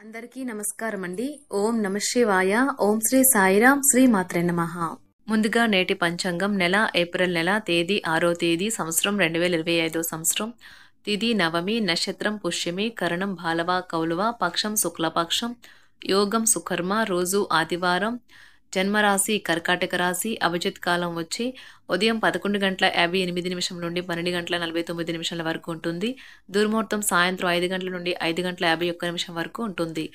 అందరికీ నమస్కారం అండి. ఓం నమ శివాయ. ఓం శ్రీ సాయిరాం. శ్రీ మాత్రే నమః. ముందుగా నేటి పంచాంగం నెల ఏప్రిల్ నెల తేదీ 6వ తేదీ సంవత్సరం 2025 సంవత్సరం. తిథి నవమి, నక్షత్రం పుష్యమి, కరణం బాలవ కౌలవ, పక్షం శుక్లపక్షం, యోగం సుకర్మ, రోజు ఆదివారం, జన్మరాశి కర్కాటక రాశి. అభిజిత్ కాలం వచ్చి ఉదయం 11:58 నుండి 12:49 వరకు ఉంటుంది. దుర్ముహూర్తం సాయంత్రం 5 గంటల నుండి 5:51 వరకు ఉంటుంది.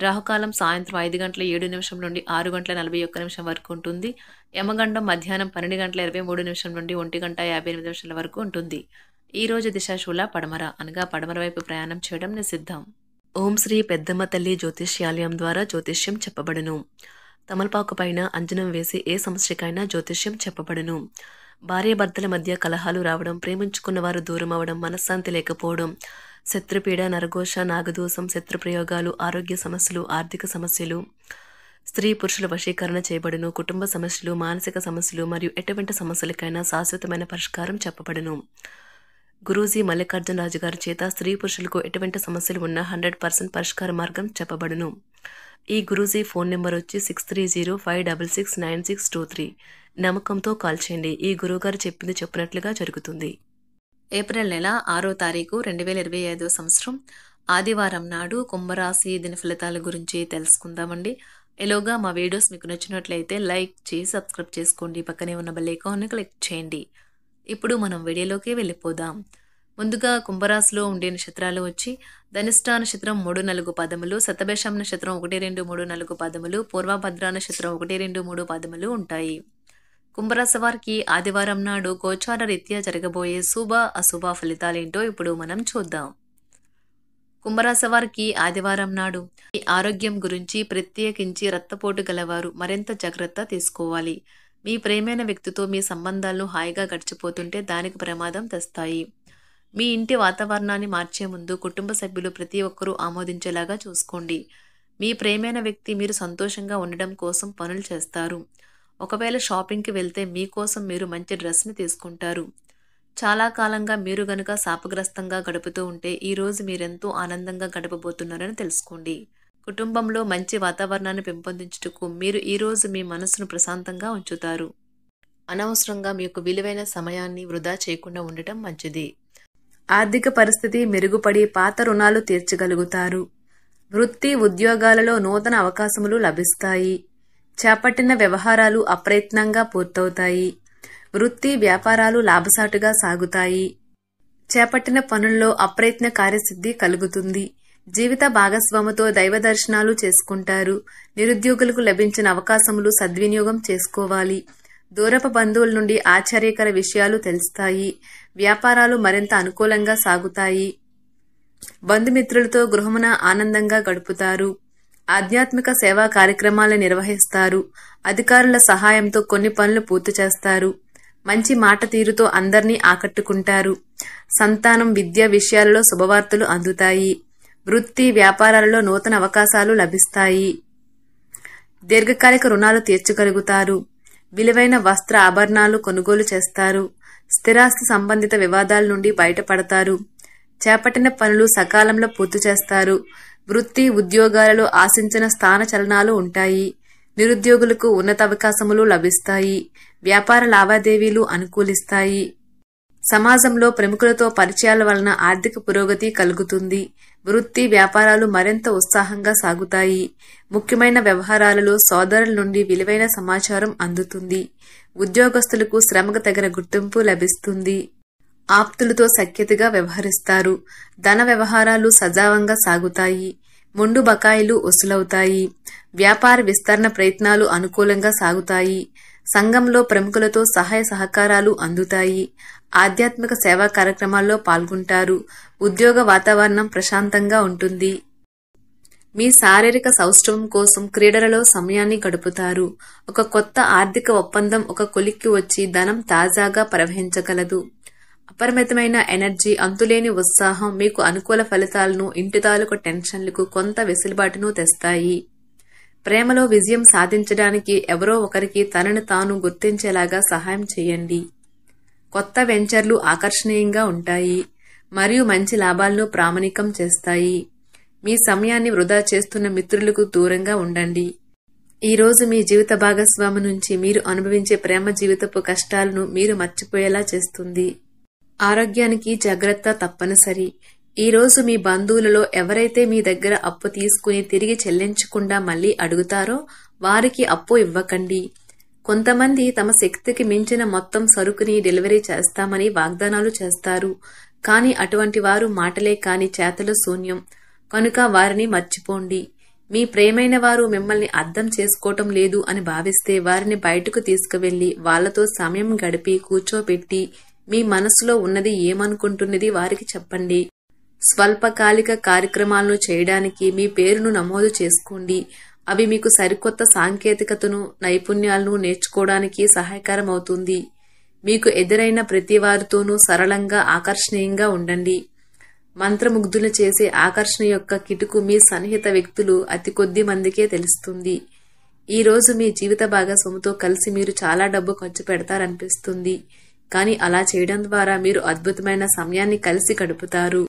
రాహుకాలం సాయంత్రం 5:07 నుండి 6:41 వరకు ఉంటుంది. యమగండం మధ్యాహ్నం 12:23 నుండి 1:58 వరకు ఉంటుంది. ఈ రోజు దిశాశూల పడమర అనగా పడమర వైపు ప్రయాణం చేయడం నిషిద్ధం. ఓం శ్రీ పెద్దమ్మ తల్లి జ్యోతిష్యాలయం ద్వారా జ్యోతిష్యం చెప్పబడును. తమలపాకు పైన అంజనం వేసి ఏ సమస్యకైనా జ్యోతిష్యం చెప్పబడును. భార్యాభర్తల మధ్య కలహాలు రావడం, ప్రేమించుకున్న వారు దూరం అవడం, మనశ్శాంతి లేకపోవడం, శత్రుపీడ, నరఘోష, నాగదోషం, శత్రుప్రయోగాలు, ఆరోగ్య సమస్యలు, ఆర్థిక సమస్యలు, స్త్రీ పురుషుల వశీకరణ చేయబడును. కుటుంబ సమస్యలు, మానసిక సమస్యలు మరియు ఎటువంటి సమస్యలకైనా శాశ్వతమైన పరిష్కారం చెప్పబడును. గురూజీ మల్లికార్జున రాజు గారి చేత స్త్రీ పురుషులకు ఎటువంటి సమస్యలు ఉన్నా 100% పరిష్కార మార్గం చెప్పబడును. ఈ గురూజీ ఫోన్ నెంబర్ వచ్చి 6305669623. నమ్మకంతో కాల్ చేయండి. ఈ గురువుగారు చెప్పింది చెప్పినట్లుగా జరుగుతుంది. ఏప్రిల్ నెల 6వ తారీఖు 2025 సంవత్సరం ఆదివారం నాడు కుంభరాశి దిన ఫలితాల గురించి తెలుసుకుందామండి. ఎలాగా మా వీడియోస్ మీకు నచ్చినట్లయితే లైక్ చేసి సబ్స్క్రైబ్ చేసుకోండి. పక్కనే ఉన్న బెల్ ఐకాన్ని క్లిక్ చేయండి. ఇప్పుడు మనం వీడియోలోకి వెళ్ళిపోదాం. ముందుగా కుంభరాశిలో ఉండే నక్షత్రాలు వచ్చి ధనిష్ట నక్షత్రం 3-4 పదములు, శతభిషం నక్షత్రం 1-2-3-4 పదములు, పూర్వభద్ర నక్షత్రం 1-2-3 పదములు ఉంటాయి. కుంభరాశి వారికి ఆదివారం నాడు గోచార రీత్యా జరగబోయే శుభ అశుభ ఫలితాలేంటో ఇప్పుడు మనం చూద్దాం. కుంభరాశి వారికి ఆదివారం నాడు ఈ ఆరోగ్యం గురించి, ప్రత్యేకించి రక్తపోటు గలవారు మరింత జాగ్రత్త తీసుకోవాలి. మీ ప్రేమైన వ్యక్తితో మీ సంబంధాలను హాయిగా గడిచిపోతుంటే దానికి ప్రమాదం తెస్తాయి. మీ ఇంటి వాతావరణాన్ని మార్చే ముందు కుటుంబ సభ్యులు ప్రతి ఒక్కరూ ఆమోదించేలాగా చూసుకోండి. మీ ప్రేమైన వ్యక్తి మీరు సంతోషంగా ఉండడం కోసం పనులు చేస్తారు. ఒకవేళ షాపింగ్కి వెళ్తే మీకోసం మీరు మంచి డ్రెస్ని తీసుకుంటారు. చాలా కాలంగా మీరు గనుక శాపగ్రస్తంగా గడుపుతూ ఉంటే ఈరోజు మీరెంతో ఆనందంగా గడపబోతున్నారని తెలుసుకోండి. కుటుంబంలో మంచి వాతావరణాన్ని పెంపొందించుటకు మీరు ఈరోజు మీ మనసును ప్రశాంతంగా ఉంచుతారు. అనవసరంగా మీకు విలువైన సమయాన్ని వృధా చేయకుండా ఉండటం మంచిది. ఆర్థిక పరిస్థితి మెరుగుపడి పాత రుణాలు తీర్చగలుగుతారు. వృత్తి ఉద్యోగాలలో నూతన అవకాశములు లభిస్తాయి. చేపట్టిన వ్యవహారాలు అప్రయత్నంగా పూర్తవుతాయి. వృత్తి వ్యాపారాలు లాభసాటుగా సాగుతాయి. చేపట్టిన పనుల్లో అప్రయత్న కార్యసిద్ధి కలుగుతుంది. జీవిత భాగస్వామితో దైవ దర్శనాలు చేసుకుంటారు. నిరుద్యోగులకు లభించిన అవకాశములు సద్వినియోగం చేసుకోవాలి. దూరపు బంధువుల నుండి ఆశ్చర్యకర విషయాలు తెలుస్తాయి. వ్యాపారాలు మరింత అనుకూలంగా సాగుతాయి. బంధుమిత్రులతో గృహమున ఆనందంగా గడుపుతారు. ఆధ్యాత్మిక సేవా కార్యక్రమాలను నిర్వహిస్తారు. అధికారుల సహాయంతో కొన్ని పనులు పూర్తి చేస్తారు. మంచి మాట తీరుతో అందరినీ ఆకట్టుకుంటారు. సంతానం, విద్య విషయాలలో శుభవార్తలు అందుతాయి. వృత్తి వ్యాపారాలలో నూతన అవకాశాలు లభిస్తాయి. దీర్ఘకాలిక రుణాలు తీర్చగలుగుతారు. విలువైన వస్త్ర ఆభరణాలు కొనుగోలు చేస్తారు. స్థిరాస్తి సంబంధిత వివాదాల నుండి బయటపడతారు. చేపట్టిన పనులు సకాలంలో పూర్తి చేస్తారు. వృత్తి ఉద్యోగాలలో ఆశించిన స్థాన చలనాలు ఉంటాయి. నిరుద్యోగులకు ఉన్నత అవకాశములు లభిస్తాయి. వ్యాపార లావాదేవీలు అనుకూలిస్తాయి. సమాజంలో ప్రముఖులతో పరిచయాల వలన ఆర్థిక పురోగతి కలుగుతుంది. వృత్తి వ్యాపారాలు మరింత ఉత్సాహంగా సాగుతాయి. ముఖ్యమైన వ్యవహారాలలో సోదరుల నుండి విలువైన సమాచారం అందుతుంది. ఉద్యోగస్తులకు శ్రమకు తగిన గుర్తింపు లభిస్తుంది. ఆప్తులతో సఖ్యతగా వ్యవహరిస్తారు. ధన వ్యవహారాలు సజావంగా సాగుతాయి. మొండు బకాయిలు వసూలవుతాయి. వ్యాపార విస్తరణ ప్రయత్నాలు అనుకూలంగా సాగుతాయి. సంఘంలో ప్రముఖులతో సహాయ సహకారాలు అందుతాయి. ఆధ్యాత్మిక సేవా కార్యక్రమాల్లో పాల్గొంటారు. ఉద్యోగ వాతావరణం ప్రశాంతంగా ఉంటుంది. మీ శారీరక సౌష్ఠవం కోసం క్రీడలలో సమయాన్ని గడుపుతారు. ఒక కొత్త ఆర్థిక ఒప్పందం ఒక కొలిక్కి వచ్చి ధనం తాజాగా ప్రవహించగలదు. అపరిమితమైన ఎనర్జీ, అంతులేని ఉత్సాహం మీకు అనుకూల ఫలితాలను, ఇంటి తాలూకు టెన్షన్లకు కొంత వెసులుబాటును తెస్తాయి. ప్రేమలో విజయం సాధించడానికి ఎవరో ఒకరికి తనను తాను గుర్తించేలాగా సహాయం చేయండి. కొత్త వెంచర్లు ఆకర్షణీయంగా ఉంటాయి మరియు మంచి లాభాలను ప్రామాణికం చేస్తాయి. మీ సమయాన్ని వృధా చేస్తున్న మిత్రులకు దూరంగా ఉండండి. ఈ రోజు మీ జీవిత భాగస్వామి నుంచి మీరు అనుభవించే ప్రేమ జీవితపు కష్టాలను మీరు మర్చిపోయేలా చేస్తుంది. ఆరోగ్యానికి జాగ్రత్త తప్పనిసరి. ఈ రోజు మీ బంధువులలో ఎవరైతే మీ దగ్గర అప్పు తీసుకుని తిరిగి చెల్లించకుండా మళ్లీ అడుగుతారో వారికి అప్పు ఇవ్వకండి. కొంతమంది తమ శక్తికి మించిన మొత్తం సరుకుని డెలివరీ చేస్తామని వాగ్దానాలు చేస్తారు. కానీ అటువంటి వారు మాటలే కాని చేతలు శూన్యం. కనుక వారిని మర్చిపోండి. మీ ప్రేమైన వారు మిమ్మల్ని అర్థం చేసుకోవటం లేదు అని భావిస్తే వారిని బయటకు తీసుకువెళ్లి వాళ్లతో సమయం గడిపి కూర్చోబెట్టి మీ మనసులో ఉన్నది ఏమనుకుంటున్నది వారికి చెప్పండి. స్వల్పకాలిక కార్యక్రమాలను చేయడానికి మీ పేరును నమోదు చేసుకోండి. అవి మీకు సరికొత్త సాంకేతికతను, నైపుణ్యాలను నేర్చుకోవడానికి సహాయకరమవుతుంది. మీకు ఎదురైన ప్రతి వారితోనూ సరళంగా, ఆకర్షణీయంగా ఉండండి. మంత్రముగ్ధులు చేసే ఆకర్షణ యొక్క కిటుకు మీ సన్నిహిత వ్యక్తులు అతి కొద్ది మందికే తెలుస్తుంది. ఈ రోజు మీ జీవిత భాగస్వామితో కలిసి మీరు చాలా డబ్బు ఖర్చు పెడతారనిపిస్తుంది. కానీ అలా చేయడం ద్వారా మీరు అద్భుతమైన సమయాన్ని కలిసి గడుపుతారు.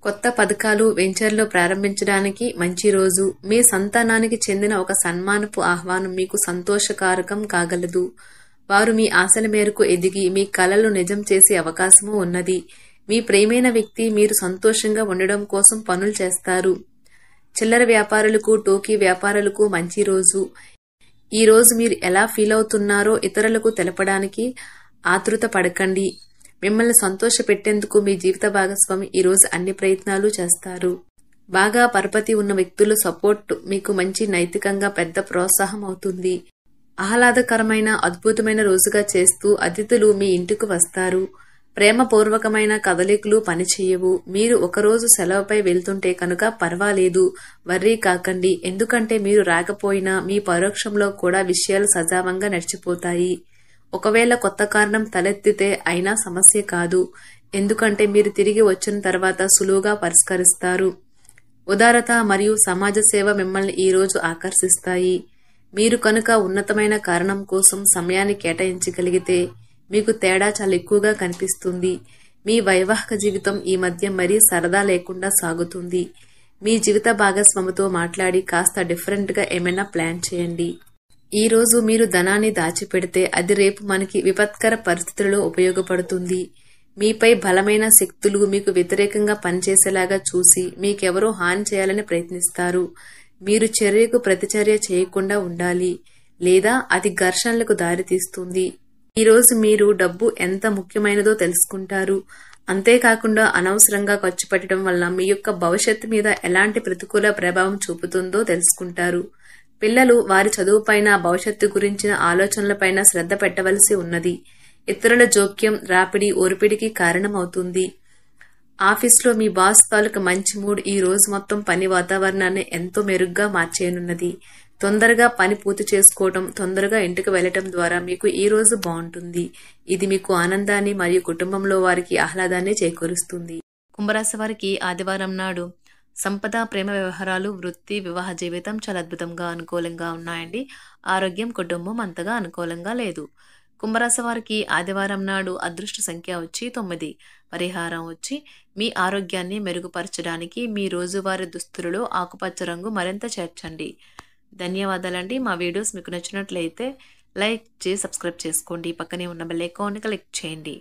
కొత్త పథకాలు, వెంచర్లు ప్రారంభించడానికి మంచి రోజు. మీ సంతానానికి చెందిన ఒక సన్మానపు ఆహ్వానం మీకు సంతోషకారకం కాగలదు. వారు మీ ఆశల మేరకు ఎదిగి మీ కలలు నిజం చేసే అవకాశమూ ఉన్నది. మీ ప్రియమైన వ్యక్తి మీరు సంతోషంగా ఉండడం కోసం పనులు చేస్తారు. చిల్లర వ్యాపారులకు, టోకీ వ్యాపారులకు మంచి రోజు. ఈ రోజు మీరు ఎలా ఫీల్ అవుతున్నారో ఇతరులకు తెలపడానికి ఆతృత పడకండి. మిమ్మల్ని సంతోష పెట్టేందుకు మీ జీవిత భాగస్వామి ఈ రోజు అన్ని ప్రయత్నాలు చేస్తారు. బాగా పరపతి ఉన్న వ్యక్తుల సపోర్ట్ మీకు మంచి నైతికంగా పెద్ద ప్రోత్సాహం అవుతుంది. ఆహ్లాదకరమైన, అద్భుతమైన రోజుగా చేస్తూ అతిథులు మీ ఇంటికి వస్తారు. ప్రేమపూర్వకమైన కదలికలు పనిచేయవు. మీరు ఒకరోజు సెలవుపై వెళ్తుంటే కనుక పర్వాలేదు, వర్రీ కాకండి. ఎందుకంటే మీరు రాకపోయినా మీ పరోక్షంలో కూడా విషయాలు సజావంగా నడిచిపోతాయి. ఒకవేళ కొత్త కారణం తలెత్తితే అయినా సమస్య కాదు. ఎందుకంటే మీరు తిరిగి వచ్చిన తర్వాత సులువుగా పరిష్కరిస్తారు. ఉదారత మరియు సమాజ సేవ మిమ్మల్ని ఈ రోజు ఆకర్షిస్తాయి. మీరు కనుక ఉన్నతమైన కారణం కోసం సమయాన్ని కేటాయించగలిగితే మీకు తేడా చాలా ఎక్కువగా కనిపిస్తుంది. మీ వైవాహిక జీవితం ఈ మధ్య మరీ సరదా లేకుండా సాగుతుంది. మీ జీవిత భాగస్వామితో మాట్లాడి కాస్త డిఫరెంట్ గా ఏమైనా ప్లాన్ చేయండి. ఈ రోజు మీరు ధనాన్ని దాచిపెడితే అది రేపు మనకి విపత్కర పరిస్థితులలో ఉపయోగపడుతుంది. మీపై బలమైన శక్తులు మీకు వ్యతిరేకంగా పనిచేసేలాగా చూసి మీకెవరో హాని చేయాలని ప్రయత్నిస్తారు. మీరు చర్యకు ప్రతిచర్య చేయకుండా ఉండాలి, లేదా అది ఘర్షణలకు దారితీస్తుంది. ఈ రోజు మీరు డబ్బు ఎంత ముఖ్యమైనదో తెలుసుకుంటారు. అంతేకాకుండా అనవసరంగా ఖర్చు పెట్టడం వల్ల మీ యొక్క భవిష్యత్తు మీద ఎలాంటి ప్రతికూల ప్రభావం చూపుతుందో తెలుసుకుంటారు. పిల్లలు వారి చదువుపైన, భవిష్యత్తు గురించిన ఆలోచనలపైన శ్రద్ధ పెట్టవలసి ఉన్నది. ఇతరుల జోక్యం, రాపిడి, ఓర్పిడికి కారణమవుతుంది. ఆఫీస్లో మీ బాస్ తాలూకు మంచి మూడ్ ఈ రోజు మొత్తం పని వాతావరణాన్ని ఎంతో మెరుగ్గా మార్చేయనున్నది. తొందరగా పని పూర్తి చేసుకోవటం, తొందరగా ఇంటికి వెళ్లటం ద్వారా మీకు ఈ రోజు బాగుంటుంది. ఇది మీకు ఆనందాన్ని మరియు కుటుంబంలో వారికి ఆహ్లాదాన్ని చేకూరుస్తుంది. కుంభరాశి వారికి ఆదివారం నాడు సంపద, ప్రేమ వ్యవహారాలు, వృత్తి, వివాహ జీవితం చాలా అద్భుతంగా అనుకూలంగా ఉన్నాయండి. ఆరోగ్యం, కుటుంబం అంతగా అనుకూలంగా లేదు. కుంభరాశి వారికి ఆదివారం నాడు అదృష్ట సంఖ్య వచ్చి 9. పరిహారం వచ్చి మీ ఆరోగ్యాన్ని మెరుగుపరచడానికి మీ రోజువారీ దుస్తులలో ఆకుపచ్చ రంగు మరింత చేర్చండి. ధన్యవాదాలండి. మా వీడియోస్ మీకు నచ్చినట్లయితే లైక్ చేసి సబ్స్క్రైబ్ చేసుకోండి. పక్కనే ఉన్న బెల్ ఐకాన్ని క్లిక్ చేయండి.